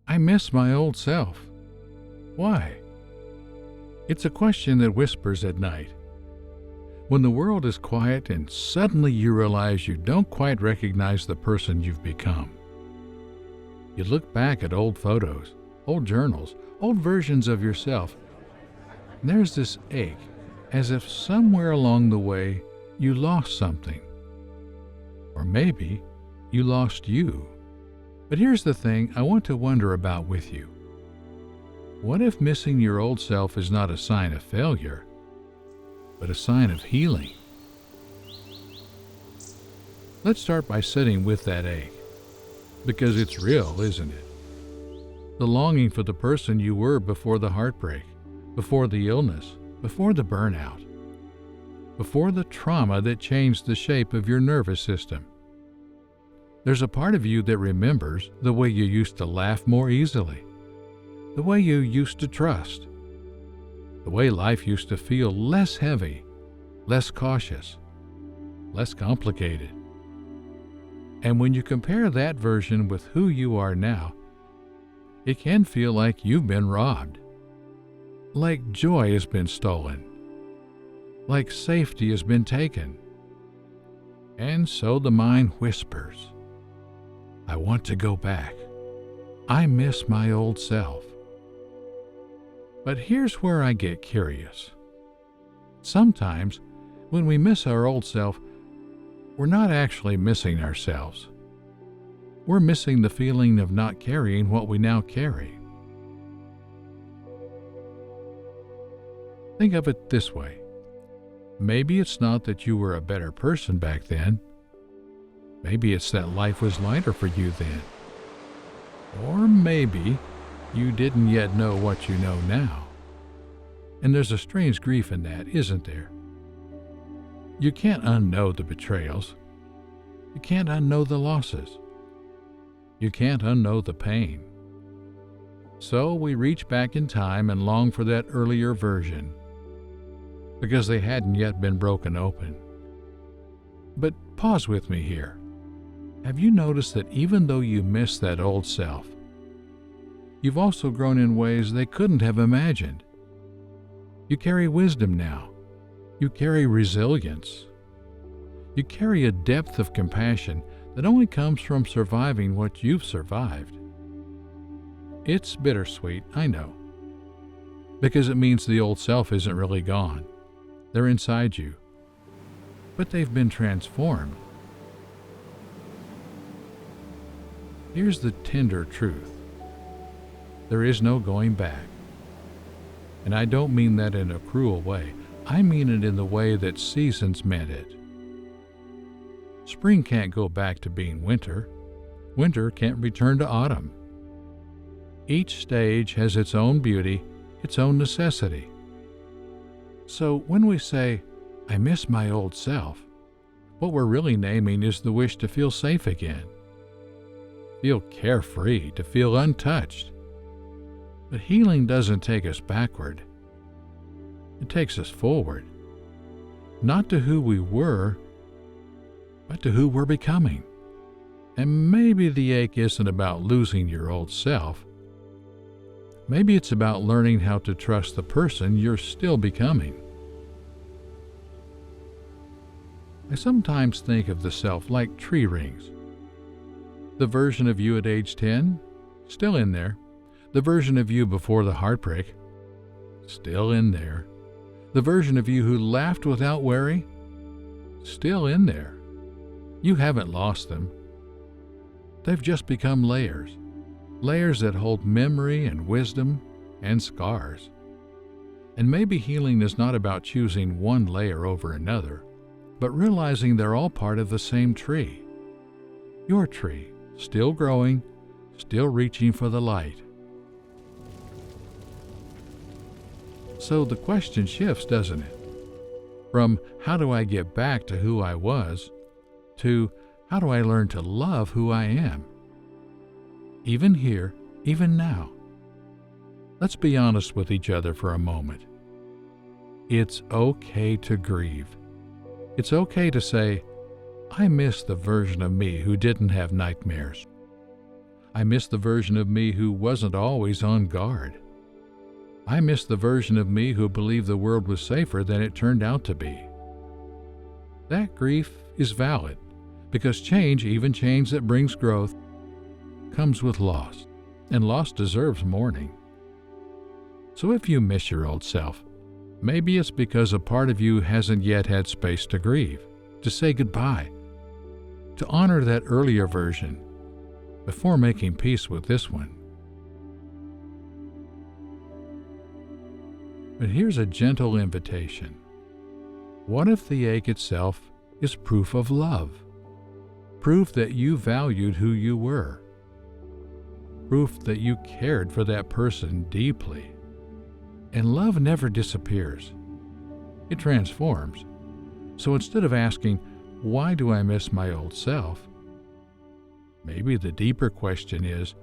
I miss my old self. Why? It's a question that whispers at night. When the world is quiet and suddenly you realize you don't quite recognize the person you've become. You look back at old photos, old journals, old versions of yourself, and there's this ache, as if somewhere along the way you lost something. Or maybe you lost you. But here's the thing I want to wonder about with you. What if missing your old self is not a sign of failure, but a sign of healing? Let's start by sitting with that ache, because it's real, isn't it? The longing for the person you were before the heartbreak, before the illness, before the burnout, before the trauma that changed the shape of your nervous system. There's a part of you that remembers the way you used to laugh more easily, the way you used to trust, the way life used to feel less heavy, less cautious, less complicated. And when you compare that version with who you are now, it can feel like you've been robbed, like joy has been stolen, like safety has been taken. And so the mind whispers, I want to go back. I miss my old self. But here's where I get curious. Sometimes, when we miss our old self, we're not actually missing ourselves. We're missing the feeling of not carrying what we now carry. Think of it this way. Maybe it's not that you were a better person back then. Maybe it's that life was lighter for you then. Or maybe you didn't yet know what you know now. And there's a strange grief in that, isn't there? You can't unknow the betrayals. You can't unknow the losses. You can't unknow the pain. So we reach back in time and long for that earlier version, because they hadn't yet been broken open. But pause with me here. Have you noticed that even though you miss that old self, you've also grown in ways they couldn't have imagined? You carry wisdom now. You carry resilience. You carry a depth of compassion that only comes from surviving what you've survived. It's bittersweet, I know, because it means the old self isn't really gone. They're inside you, but they've been transformed. Here's the tender truth. There is no going back. And I don't mean that in a cruel way. I mean it in the way that seasons meant it. Spring can't go back to being winter. Winter can't return to autumn. Each stage has its own beauty, its own necessity. So when we say, I miss my old self, what we're really naming is the wish to feel safe again. Feel carefree, to feel untouched. But healing doesn't take us backward. It takes us forward. Not to who we were, but to who we're becoming. And maybe the ache isn't about losing your old self. Maybe it's about learning how to trust the person you're still becoming. I sometimes think of the self like tree rings. The version of you at age 10, still in there. The version of you before the heartbreak, still in there. The version of you who laughed without worry, still in there. You haven't lost them. They've just become layers. Layers that hold memory and wisdom and scars. And maybe healing is not about choosing one layer over another, but realizing they're all part of the same tree. Your tree, still growing, still reaching for the light. So the question shifts, doesn't it? From how do I get back to who I was, to how do I learn to love who I am? Even here, even now. Let's be honest with each other for a moment. It's okay to grieve. It's okay to say, I miss the version of me who didn't have nightmares. I miss the version of me who wasn't always on guard. I miss the version of me who believed the world was safer than it turned out to be. That grief is valid, because change, even change that brings growth, comes with loss, and loss deserves mourning. So if you miss your old self, maybe it's because a part of you hasn't yet had space to grieve, to say goodbye, to honor that earlier version before making peace with this one. But here's a gentle invitation. What if the ache itself is proof of love? Proof that you valued who you were. Proof that you cared for that person deeply. And love never disappears. It transforms. So instead of asking, why do I miss my old self? Maybe the deeper question is,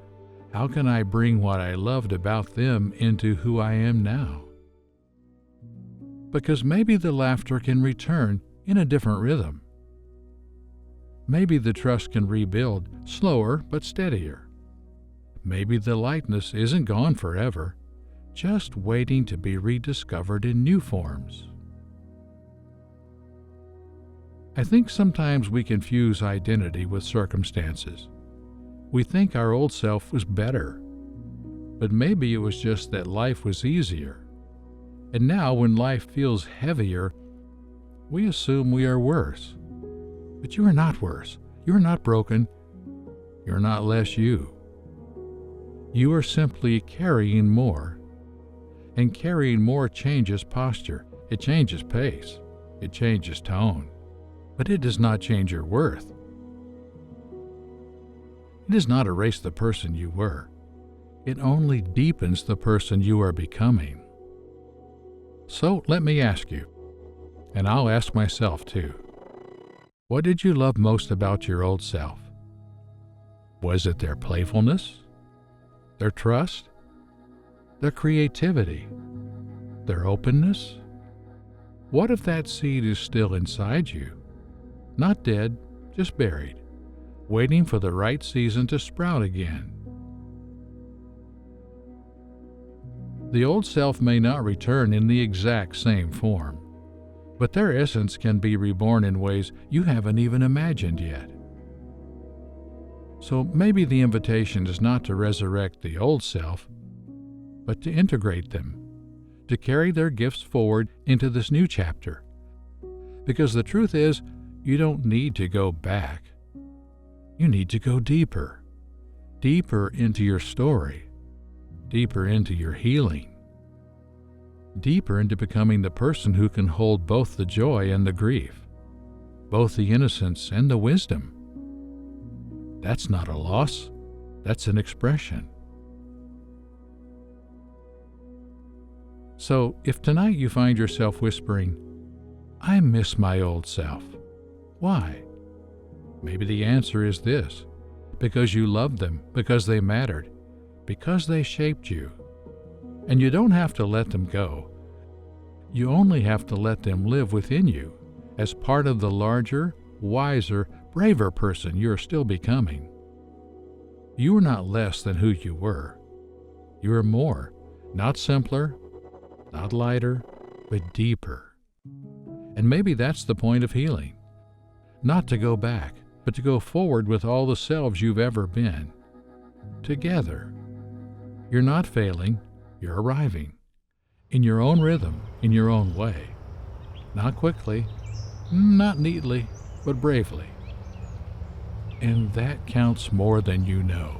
how can I bring what I loved about them into who I am now? Because maybe the laughter can return in a different rhythm. Maybe the trust can rebuild, slower but steadier. Maybe the lightness isn't gone forever, just waiting to be rediscovered in new forms. I think sometimes we confuse identity with circumstances. We think our old self was better, but maybe it was just that life was easier. And now when life feels heavier, we assume we are worse. But you are not worse. You are not broken. You're not less you. You are simply carrying more. And carrying more changes posture. It changes pace. It changes tone. But it does not change your worth. It does not erase the person you were. It only deepens the person you are becoming. So let me ask you, and I'll ask myself too, what did you love most about your old self? Was it their playfulness, their trust, their creativity, their openness? What if that seed is still inside you, not dead, just buried, waiting for the right season to sprout again? The old self may not return in the exact same form, but their essence can be reborn in ways you haven't even imagined yet. So maybe the invitation is not to resurrect the old self, but to integrate them, to carry their gifts forward into this new chapter. Because the truth is, you don't need to go back. You need to go deeper, deeper into your story, deeper into your healing, deeper into becoming the person who can hold both the joy and the grief, both the innocence and the wisdom. That's not a loss, that's an expression. So if tonight you find yourself whispering, I miss my old self, why? Maybe the answer is this: because you loved them, because they mattered, because they shaped you. And you don't have to let them go. You only have to let them live within you as part of the larger, wiser, braver person you're still becoming. You are not less than who you were. You are more, not simpler, not lighter, but deeper. And maybe that's the point of healing. Not to go back, but to go forward with all the selves you've ever been. Together. You're not failing, you're arriving. In your own rhythm, in your own way. Not quickly, not neatly, but bravely. And that counts more than you know.